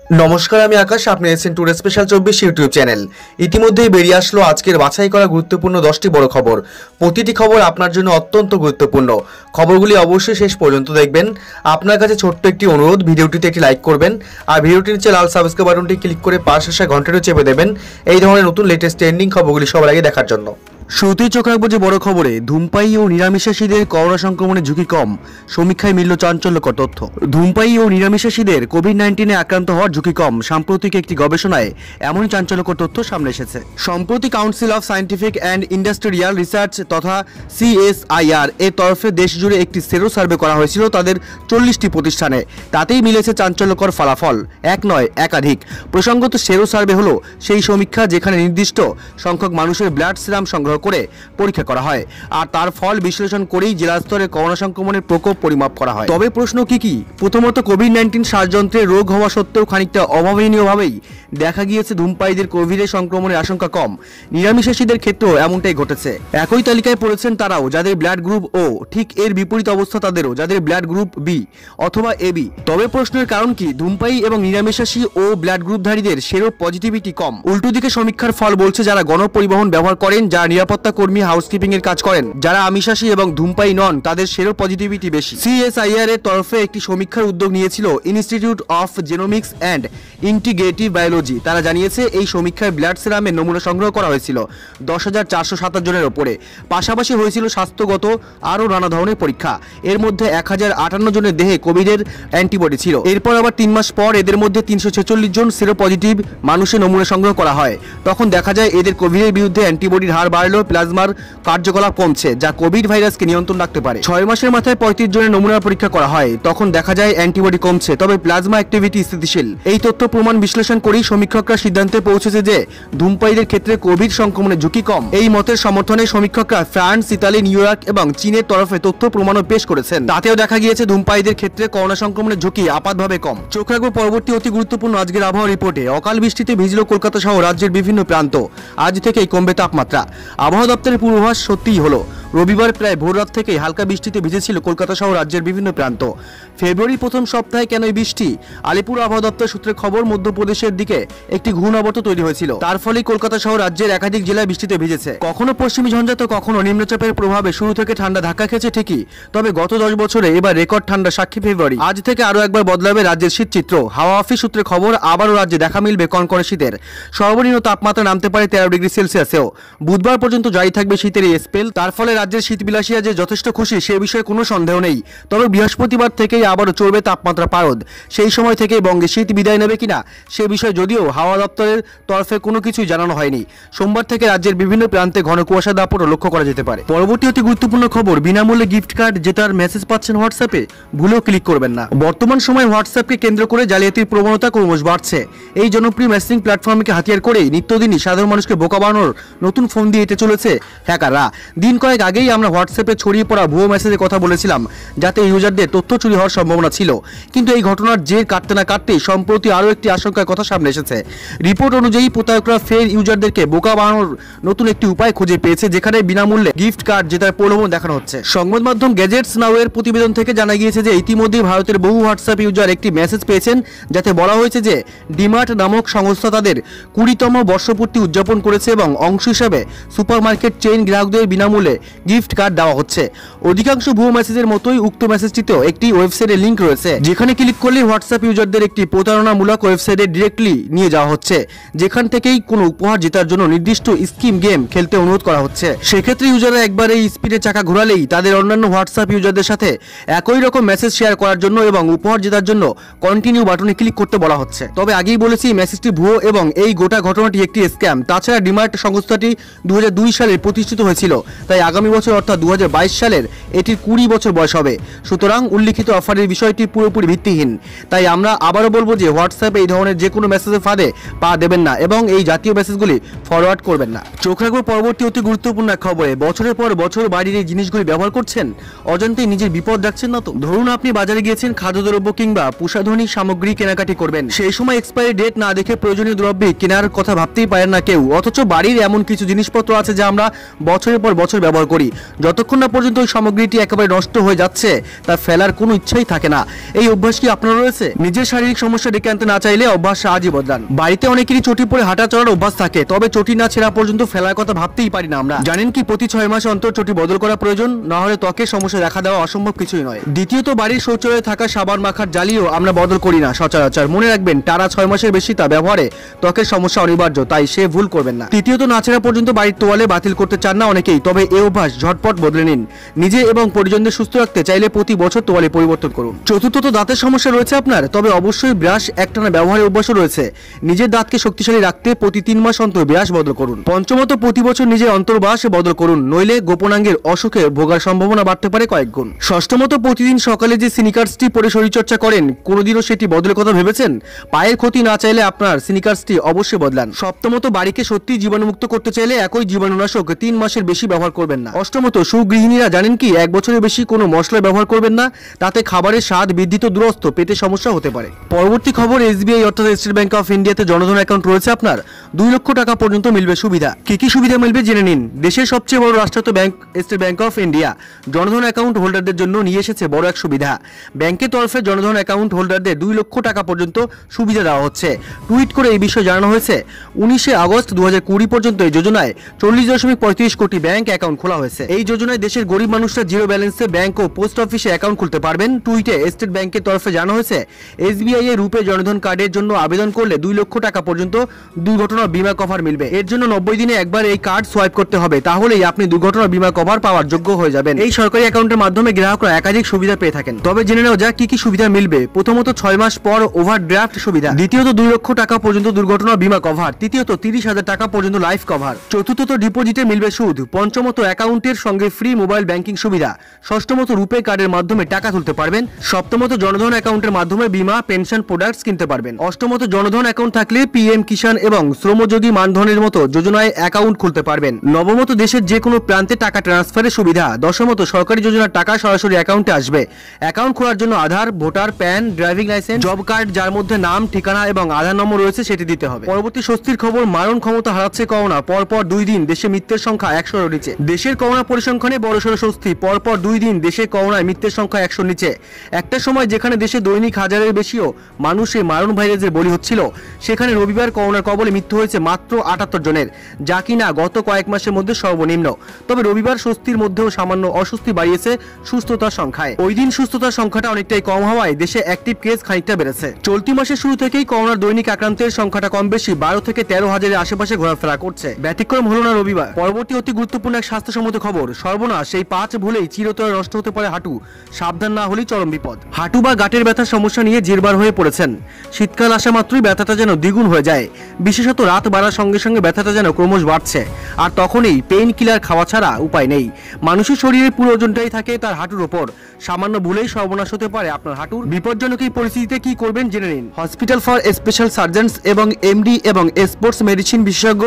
নমস্কার, আমি আকাশ। আপনি এসেছেন টুডে স্পেশাল 24 ইউটিউব চ্যানেল। ইতিমধ্যেই বেরিয়ে আসলো আজকের বাছাই করা গুরুত্বপূর্ণ 10টি বড় খবর। প্রতিটি খবর আপনার জন্য অত্যন্ত গুরুত্বপূর্ণ। খবরগুলি অবশ্যই শেষ পর্যন্ত দেখবেন। আপনার কাছে ছোট্ট একটি অনুরোধ, ভিডিওটিতে একটি লাইক করবেন আর ভিডিওটির নিচে লাল সাবস্ক্রাইব বাটনটি ক্লিক করে পাশে আসা ঘন্টাটি চেপে দেবেন এই ধরনের নতুন লেটেস্ট ট্রেন্ডিং খবরগুলি সবার আগে দেখার জন্য। শুরুতেই চোখ রাখবো যে বড় খবরে, ধূমপায়ী ও নিরামিষাশীদের করোনা সংক্রমণের ঝুঁকি কম। সমীক্ষায় মিলল চাঞ্চল্যকর তথ্য। ধূমপায়ী ও নিরামিষাশীদের কোভিড-19 আক্রান্ত হওয়ার ঝুঁকি কম। সাম্প্রতিক একটি গবেষণায় এমনই চাঞ্চল্যকর তথ্য সামনে এসেছে। সম্প্রতি council of scientific and industrial research তথা CSIR এর তরফে দেশ জুড়ে একটি সেরো সার্ভে করা হয়েছিল তাদের 40টি প্রতিষ্ঠানে। তাতেই মিলেছে চাঞ্চল্যকর ফলাফল। এক নয়, একাধিক। প্রসঙ্গত, সেরো সার্ভে হলো সেই সমীক্ষা যেখানে নির্দিষ্ট সংখ্যক মানুষের ব্লাড সিরাম সংগ্রহ করে পরীক্ষা করা হয় আর তার ফল বিশ্লেষণ করেই জেলা স্তরে করোনা সংক্রমণের প্রকোপ পরিমাপ করা হয়। তবে প্রশ্ন কি? প্রথমত, কোভিড-19 শ্বাসযন্ত্রে রোগ হওয়া সত্ত্বেও খানিকটা অভাবনীয়ভাবেই দেখা গিয়েছে ধূমপায়ীদের কোভিডের সংক্রমণের আশঙ্কা কম। নিরামিষাশীদের ক্ষেত্রেও এমনটাই ঘটেছে। একই তালিকায় পড়েছেন তারাও যাদের ব্লাড গ্রুপ ও, ঠিক এর বিপরীত অবস্থা তাদেরও যাদের ব্লাড গ্রুপ B অথবা AB। তবে প্রশ্নের কারণ কি? ধূমপায়ী এবং নিরামিষাশী ও ব্লাড গ্রুপধারীদের সেরো পজিটিভিটি কম। উল্টো দিকে সমীক্ষার ফল বলছে যারা গণপরিবহন ব্যবহার করেন, যারা নিরাপত্তা কর্মী, হাউসকিপিং এর কাজ করেন, যারা আমিষাশী এবং ধূমপায়ী নন, তাদের সেরো পজিটিভিটি বেশি। CSIR এর তরফে একটি সমীক্ষার উদ্যোগ নিয়েছিল Institute of Genomics and Integrative Biology. তারা জানিয়েছে এই সমীক্ষায় ব্লাড সিরামের নমুনা সংগ্রহ করা হয়েছিল 10,427 জনের ওপরে। পাশাপাশি হয়েছিল স্বাস্থ্যগত আরও নানা ধরনের পরীক্ষা। এর মধ্যে 1058 জনের দেহে কোভিডের অ্যান্টিবডি ছিল। এরপর আবার 3 মাস পর এদের মধ্যে 346 জন সেরো পজিটিভ মানুষের নমুনা সংগ্রহ করা হয়। তখন দেখা যায় এদের কোভিডের বিরুদ্ধে অ্যান্টিবডির হার বাড়লেও প্লাজমার কার্যকলাপ কমছে, যা কোভিড ভাইরাসকে নিয়ন্ত্রণ রাখতে পারে। 6 মাসের মাথায় 35 জনের নমুনা পরীক্ষা করা হয়। তখন দেখা যায় অ্যান্টিবডি কমছে, তবে প্লাজমা অ্যাক্টিভিটি স্থিতিশীল। এই তথ্য প্রমাণ বিশ্লেষণ করেই সমীক্ষকরা সিদ্ধান্তে পৌঁছেছে যে ধূমপায়ীদের ক্ষেত্রে কোভিড সংক্রমণের ঝুঁকি কম। এই মতের সমর্থনে সমীক্ষকরা ফ্রান্স, ইতালি, নিউ ইয়র্ক এবং চীনের তরফে তথ্য প্রমাণও পেশ করেছেন। তাতেও দেখা গিয়েছে ধূমপায়ীদের ক্ষেত্রে করোনা সংক্রমণের ঝুঁকি আপাতভাবে কম। চোখ রাখবো পরবর্তী অতি গুরুত্বপূর্ণ আজকের আবহাওয়া রিপোর্টে। অকাল বৃষ্টিতে ভিজল কলকাতা সহ রাজ্যের বিভিন্ন প্রান্ত। আজ থেকেই কমবে তাপমাত্রা। আবহাওয়া দপ্তরের পূর্বাভাস সত্যিই হলো। রবিবার প্রায় ভোররাত থেকেই হালকা বৃষ্টিতে ভিজেছিল কলকাতা সহ রাজ্যের বিভিন্ন প্রান্ত। ফেব্রুয়ারির প্রথম সপ্তাহে কেন এই বৃষ্টি? আলিপুর আবহাওয়া দপ্তর সূত্রে খবর, মধ্যপ্রদেশের দিকে একটি ঘূর্ণাবর্ত তৈরি হয়েছিল। তার ফলেই কলকাতা সহ রাজ্যের একাধিক জেলায় বৃষ্টিতে ভিজেছে। কখনো পশ্চিমী ঝঞ্ঝা তো কখনো নিম্নচাপের প্রভাবে শুরু থেকে ঠান্ডা ধাক্কা খেয়েছে ঠিকই, তবে গত 10 বছরে এবার রেকর্ড ঠান্ডা সাক্ষী ফেব্রুয়ারি। আজ থেকে আরও একবার বদলাবে রাজ্যের শীত চিত্র। হাওয়া অফিস সূত্রে খবর, আবারও রাজ্যে দেখা মিলবে কনকনে শীতের। সর্বনিম্ন তাপমাত্রা নামতে পারে 13 ডিগ্রি সেলসিয়াসেও। বুধবার পর্যন্ত জারি থাকবে শীতের এই স্পেল। তার ফলে রাজ্যের শীতবিলাসীরা যে যথেষ্ট খুশি সে বিষয়ে কোনো সন্দেহ নেই। তবে বৃহস্পতিবার থেকেই আবারও চড়বে তাপমাত্রা পারদ। সেই সময় থেকে বঙ্গে শীত বিদায় নেবে কিনা সে বিষয়ে যদিও হাওয়া দপ্তরের তরফে কোনো কিছুই জানানো হয়নি। সোমবার থেকে রাজ্যের বিভিন্ন প্রান্তে ঘন কুয়াশা দাপটও লক্ষ্য করা যেতে পারে। পরবর্তী অতি গুরুত্বপূর্ণ খবর, বিনামূল্যে গিফট কার্ড জেতার মেসেজ পাচ্ছেন হোয়াটসঅ্যাপে, ভুলেও ক্লিক করবেন না। বর্তমান সময়ে হোয়াটসঅ্যাপকে কেন্দ্র করে জালিয়াতির প্রবণতা ক্রমশ বাড়ছে। এই জনপ্রিয় মেসেজিং প্ল্যাটফর্মকে হাতিয়ার করেই নিত্যদিনই সাধারণ মানুষকে বোকা বানানোর নতুন ফোন দিয়ে হেঁটে চলেছে হ্যাকাররা। দিন কয়েক আগেই আমরা হোয়াটসঅ্যাপে ছড়িয়ে পড়া ভুয়ো মেসেজের কথা বলেছিলাম, যাতে ইউজারদের তথ্য চুরি হওয়ার সম্ভাবনা ছিল। কিন্তু এই ঘটনার জের কাটতে না কাটতেই সম্প্রতি আরও একটি আশঙ্কার কথা সামনে এসেছে। রিপোর্ট অনুযায়ী প্রতারকরা ফের ইউজারদেরকে বোকা বানানোর নতুন একটি উপায় খুঁজে পেয়েছে, যেখানে বিনামূল্যে গিফট কার্ড জেতার প্রলোভন দেখানো হচ্ছে। সংবাদ মাধ্যম গ্যাজেটস নাও এর প্রতিবেদন থেকে জানা গিয়েছে যে ইতিমধ্যেই ভারতের বহু হোয়াটসঅ্যাপ ইউজার একটি মেসেজ পেয়েছেন, যাতে বলা হয়েছে যে ডিমার্ট নামক সংস্থা তাদের 20তম বর্ষপূর্তি উদযাপন করেছে এবং অংশ হিসাবে সুপারমার্কেট চেইন গ্রাহকদের বিনামূল্যে গিফট কার্ড দেওয়া হচ্ছে। অধিকাংশ ভুয়ো মেসেজের মতোই উক্ত মেসেজটিতেও একটি ওয়েবসাইটের লিঙ্ক রয়েছে, যেখানে ক্লিক করলে হোয়াটসঅ্যাপ ইউজারদের একটি প্রতারণামূলক ওয়েবসাইটে ডিরেক্টলি নিয়ে যাওয়া হচ্ছে, যেখান থেকেই কোনো উপহার জেতার জন্য নির্দিষ্ট স্কিম গেম খেলতে অনুরোধ করা হচ্ছে। সেক্ষেত্রে ইউজাররা একবার এই স্পিডের চাকা ঘোরালেই তাদের অন্যান্য হোয়াটসঅ্যাপ ইউজারদের সাথে একই রকম মেসেজ শেয়ার করার জন্য এবং উপহার জেতার জন্য কন্টিনিউ বাটনে ক্লিক করতে বলা হচ্ছে। তবে আগেই বলেছি মেসেজটি ভুয়ো এবং এই গোটা ঘটনাটি একটি স্ক্যাম। তাছাড়া ডিমার্ট সংস্থাটি 2002 সালে প্রতিষ্ঠিত হয়েছিল, তাই আগামী বছর অর্থাৎ 2022 সালের এটির 20 বছর বয়স হবে। সুতরাং উল্লিখিত অফারের বিষয়টি পুরোপুরি ভিত্তিহীন। তাই আমরা আবারও বলবো যে হোয়াটসঅ্যাপে এই ধরনের যে কোনো মেসেজের ফাঁদে পা দেবেন না এবং এই জাতীয় মেসেজগুলি ফরওয়ার্ড করবেন না। চোখ রাখবো পরবর্তী অতি গুরুত্বপূর্ণ খবরে। বছরের পর বছর বাড়ির এই জিনিসগুলি ব্যবহার করছেন, অজান্তেই নিজের বিপদ রাখছেন না তো? ধরুন আপনি বাজারে গিয়েছেন খাদ্যদ্রব্য কিংবা প্রসাধনী সামগ্রী কেনাকাটি করবেন। সেই সময় এক্সপায়ারি ডেট না দেখে প্রয়োজনীয় দ্রব্য কেনার কথা ভাবতেই পারেন না কেউ, অথচ বাড়ির এমন কিছু জিনিসপত্র আছে যা আমরা বছরের পর বছর ব্যবহার করি। করি, যতক্ষণ না পর্যন্ত ওই সামগ্রীটি একেবারে নষ্ট হয়ে যাচ্ছে তা ফেলার কোনো ইচ্ছাই থাকে না। এই অভ্যাস কি আপনার রয়েছে? নিজের শারীরিক সমস্যা ডেকে আনতে না চাইলে অভ্যাস আজই বদলান। বাড়িতে অনেকেরই চটি পরে হাঁটা চলার অভ্যাস থাকে, তবে চটি না ছেঁড়া পর্যন্ত ফেলার কথা ভাবতেই পারি না আমরা। জানেন কি প্রতি 6 মাস অন্তর চটি বদল করা প্রয়োজন, না হলে ত্বকের সমস্যা দেখা দেওয়া অসম্ভব কিছুই নয়। দ্বিতীয়ত বাড়ির শৌচালয়ে থাকা সাবান মাখার জালিও আমরা বদল করি না সচরাচর। মনে রাখবেন টানা 6 মাসের বেশি তা ব্যবহারে ত্বকের সমস্যা অনিবার্য, তাই সে ভুল করবেন না। তৃতীয়ত না ছেঁড়া পর্যন্ত বাড়ির তোয়ালে বাতিল করতে চান না অনেকেই, তবে এই অভ্যাস ঝটপট বদলে নিন। নিজে এবং পরিজনদের সুস্থ রাখতে চাইলে প্রতি বছর তোয়ালে পরিবর্তন করুন। চতুর্থত দাঁতের সমস্যা রয়েছে আপনার, তবে অবশ্যই ব্রাশ একটানা ব্যবহারের অভ্যাসও রয়েছে। নিজের দাঁতকে শক্তিশালী রাখতে প্রতি 3 মাস অন্তর ব্রাশ বদল করুন। পঞ্চমত প্রতি বছর নিজের অন্তর্বাস বদল করুন, নইলে গোপনাঙ্গের অসুখে ভোগার সম্ভাবনা বাড়তে পারে কয়েক গুণ। ষষ্ঠমত প্রতিদিন সকালে যে স্নিকার্সটি পরে শরীরচর্চা করেন, কোনোদিনও সেটি বদলের কথা ভেবেছেন? পায়ের ক্ষতি না চাইলে আপনার স্নিকার্সটি অবশ্যই বদলান। সপ্তমত বাড়িকে সত্যি জীবাণুমুক্ত করতে চাইলে একই জীবাণুনাশক 3 মাসের বেশি ব্যবহার করবেন না। অষ্টমত সুগৃহিণীরা জানেন কি 1 বছরের বেশি কোনো মশলা ব্যবহার করবেন না, তাতে খাবারের স্বাদ বৃদ্ধি তো দূরস্থ, পেটে সমস্যা হতে পারে। পরবর্তী খবর, এসবিআই অর্থাৎ স্টেট ব্যাংক অফ ইন্ডিয়াতে জনধন অ্যাকাউন্ট রয়েছে আপনার, 2 লক্ষ টাকা পর্যন্ত মিলবে সুবিধা। কি কি সুবিধা মিলবে জেনে নিন। দেশের সবচেয়ে বড় রাষ্ট্রায়ত্ত bank state bank of India Jan Dhan account হোল্ডারদের জন্য নিয়ে এসেছে বড় এক সুবিধা। ব্যাংকের তরফে জনধন অ্যাকাউন্ট হোল্ডারদের 2 লক্ষ টাকা পর্যন্ত সুবিধা দেওয়া হচ্ছে। টুইট করে এই বিষয়ে জানানো হয়েছে। 19 আগস্ট 2020 পর্যন্ত এই যোজনায় 40.35 কোটি ব্যাংক অ্যাকাউন্ট খোলা হয়েছে। এই যোজনায় দেশের গরিব মানুষরা জিরো ব্যালেন্সে ব্যাংক ও পোস্ট অফিসে অ্যাকাউন্ট খুলতে পারবেন। টুইটে স্টেট ব্যাংকের তরফে জানানো হয়েছে, এসবিআই এর রূপে জনধন কার্ডের জন্য আবেদন করলে 2 লক্ষ টাকা পর্যন্ত দুর্ঘটনা বীমা কভার মিলবে। এর জন্য 90 দিনে একবার এই কার্ড সোয়াইপ করতে হবে, তাহলেই আপনি দুর্ঘটনা বীমা কভার পাওয়ার যোগ্য হয়ে যাবেন। এই সরকারি অ্যাকাউন্টের মাধ্যমে গ্রাহকরা একাধিক সুবিধা পেয়ে থাকেন। তবে জেনে নেওয়া যাক কি কি সুবিধা মিলবে। প্রথমত 6 মাস পর ওভারড্রাফট সুবিধা। দ্বিতীয়ত 2 লক্ষ টাকা পর্যন্ত দুর্ঘটনা বীমা কভার। তৃতীয়ত 30,000 টাকা পর্যন্ত লাইফ কভার। চতুর্থত ডিপোজিটে মিলবে সুদ। পঞ্চমত অ্যাকাউন্টের সঙ্গে ফ্রি মোবাইল ব্যাংকিং সুবিধা। ষষ্ঠমত রূপে কার্ডের মাধ্যমে টাকা তুলতে পারবেন। সপ্তমত জনধন অ্যাকাউন্টের মাধ্যমে বীমা পেনশন প্রোডাক্টস কিনতে পারবেন। অষ্টমত জনধন অ্যাকাউন্ট থাকলে পিএম কিষাণ এবং শ্রমযোগী মানধনের মতো যোজনায় অ্যাকাউন্ট খুলতে পারবেন। নবমত দেশের যে কোনো প্রান্তে টাকা ট্রান্সফারের সুবিধা। দশমত সরকারি যোজনার টাকা সরাসরি অ্যাকাউন্টে আসবে। অ্যাকাউন্ট খোলার জন্য Aadhaar, voter, PAN, driving licence, job card যার মধ্যে নাম, ঠিকানা এবং আধার নম্বর রয়েছে সেটি দিতে হবে। পরবর্তী স্বস্তির খবর, মারণ ক্ষমতা হারাচ্ছে করোনা। পরপর 2 দিন দেশে মৃত্যুর সংখ্যা 100 এর নিচে। দেশের করোনা পরিসংখ্যানে বড়সড় স্বস্তি। পরপর 2 দিন দেশে করোনায় মৃত্যুর সংখ্যা 100 নিচে। একটা সময় যেখানে দেশে দৈনিক 1000-এর বেশিও মানুষ এই মারণ ভাইরাসের বলি হচ্ছিল, সেখানে রবিবার করোনার কবলে মৃত্যু হয়েছে মাত্র 78 জনের, যা কিনা গত কয়েক মাসের মধ্যে সর্বনিম্ন। তবে রবিবার স্বস্তির মধ্যেও সামান্য অস্বস্তি বাড়িয়েছে সুস্থতার সংখ্যায়। ওই দিন সুস্থতার সংখ্যাটা অনেকটাই কম হওয়ায় দেশে অ্যাক্টিভ কেস খানিকটা বেড়েছে। চলতি মাসের শুরু থেকেই করোনার দৈনিক আক্রান্তের সংখ্যাটা কম বেশি 12 থেকে 13,000-এর আশেপাশে ঘোরাফেরা করছে। ব্যতিক্রম হলো না রবিবার। পরবর্তী অতি গুরুত্বপূর্ণ এক স্বাস্থ্যসম্মত খবর, সর্বনাশ, সেই 5 ভুলেই চিরতরে নষ্ট হতে পারে হাঁটু। সাবধান না হলেই চরম বিপদ। হাঁটু বা গাঁটের ব্যথার সমস্যা নিয়ে জিরবার হয়ে পড়েছেন। শীতকাল আসা মাত্রই ব্যথাটা যেন দ্বিগুণ হয়ে যায়, বিশেষত রাত বাড়ার সঙ্গে সঙ্গে ব্যথাটা যেন ক্রমশ বাড়ছে। আর তখনই পেইন কিলার খাওয়া ছাড়া উপায় নেই। মানুষের শরীরের পুরো ওজনটাই থাকে তার হাঁটুর ওপর। সামান্য ভুলেই সর্বনাশ হতে পারে আপনার হাঁটুর। বিপজ্জনক এই পরিস্থিতিতে কি করবেন জেনে নিন। হসপিটাল ফর স্পেশাল সার্জনস এবং এমডি এবং স্পোর্টস মেডিসিন বিশেষজ্ঞ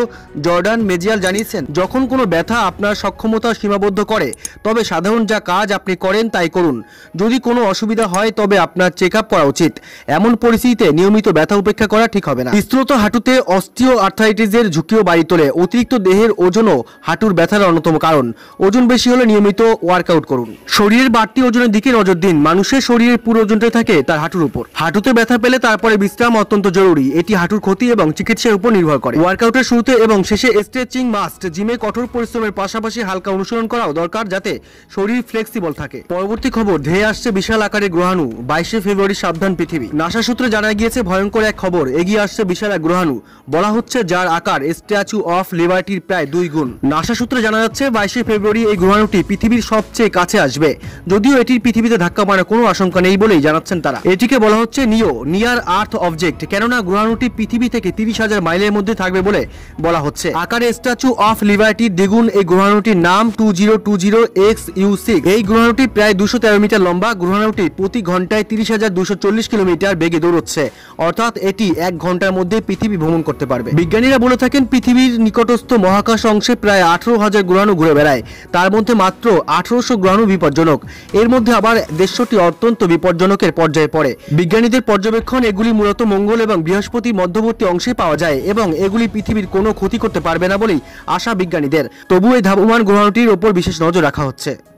জর্ডান মেজিয়াল জানিয়েছেন, যখন কোনো ব্যথা আপনার সক্ষমতা সীমাবদ্ধ করে, তবে সাধারণ যা কাজ আপনি করেন তাই করুন। যদি কোনো অসুবিধা হয় তবে আপনার চেক আপ করা উচিত। এমন পরিস্থিতিতে নিয়মিত ব্যথা উপেক্ষা করা ঠিক হবে না। বিস্তৃত হাঁটুতে অস্টিও আর্থ্রাইটিসের ঝুঁকিও বাড়িয়ে তোলে। অতিরিক্ত দেহের ওজনও হাঁটুর ব্যথার অন্যতম কারণ। ওজন বেশি হলে নিয়মিত ওয়ার্কআউট করুন। শরীরের বাড়তি ওজনের দিকে নজর দিন। মানুষের শরীরের পুরো ওজনটাই থাকে তার হাঁটুর উপর। হাঁটুতে ব্যথা পেলে তারপরে বিশ্রাম অত্যন্ত জরুরি। এটি হাঁটুর ক্ষতি এবং চিকিৎসার উপর নির্ভর করে। ওয়ার্কআউটের শুরুতে এবং শেষে স্ট্রেচিং মাস্ট। জিমে কঠোর পরিশ্রমের পাশাপাশি হালকা অনুসরণ করাও দরকার, যাতে শরীর ফ্লেক্সিবল থাকে। পরবর্তী খবর, ধেয়ে আসছে বিশাল আকারের গ্রহাণু। 22 ফেব্রুয়ারি সাবধান পৃথিবী। নাসা সূত্রে জানা গিয়েছে ভয়ঙ্কর এক খবর। এগিয়ে আসছে বিশাল এক গ্রহাণু। বলা হচ্ছে যার আকার স্ট্যাচু অফ লিবার্টির প্রায় 2 গুণ। নাসা সূত্রে জানা যাচ্ছে 22 ফেব্রুয়ারি এই গ্রহাণুটি পৃথিবীর সবচেয়ে কাছে আসবে। যদিও এটির পৃথিবীতে ধাক্কা মারার কোনো আশঙ্কা নেই বলেই জানাচ্ছেন তারা। এটিকে বলা হচ্ছে নিয়ার আর্থ অবজেক্ট, কেননা গ্রহাণুটি পৃথিবী থেকে 30,000 মাইলের মধ্যে থাকবে বলে বলা হচ্ছে। আকারে স্ট্যাচু অফ লিবার্টির দ্বিগুণ এই গ্রহাণুটির নাম 2020XU6। এই গ্রহাণুটি প্রায় 213 মিটার লম্বা। গ্রহাণুটি প্রতি ঘন্টায় 30,240 কিলোমিটার বেগে দৌড়চ্ছে, অর্থাৎ এটি 1 ঘন্টার মধ্যে পৃথিবী ভ্রমণ করতে পারবে। বিজ্ঞানীরা বলে থাকেন পৃথিবীর নিকটস্থ মহাকাশ অংশে প্রায় 18,000 গ্রহাণু ঘুরে বেড়ায়। তার মধ্যে মাত্র 1800 গ্রহাণু বিপজ্জনক। এর মধ্যে আবার 150টি অত্যন্ত বিপজ্জনকের পর্যায়ে পড়ে। বিজ্ঞানীদের পর্যবেক্ষণ এগুলি মূলত মঙ্গল এবং বৃহস্পতি মধ্যবর্তী অংশে পাওয়া যায় এবং এগুলি পৃথিবীর কোনো ক্ষতি করতে পারবে না বলেই আশা বিজ্ঞানীদের। তবু এই ধাবমান গ্রহাণু বারোটির ওপর বিশেষ নজর রাখা হচ্ছে।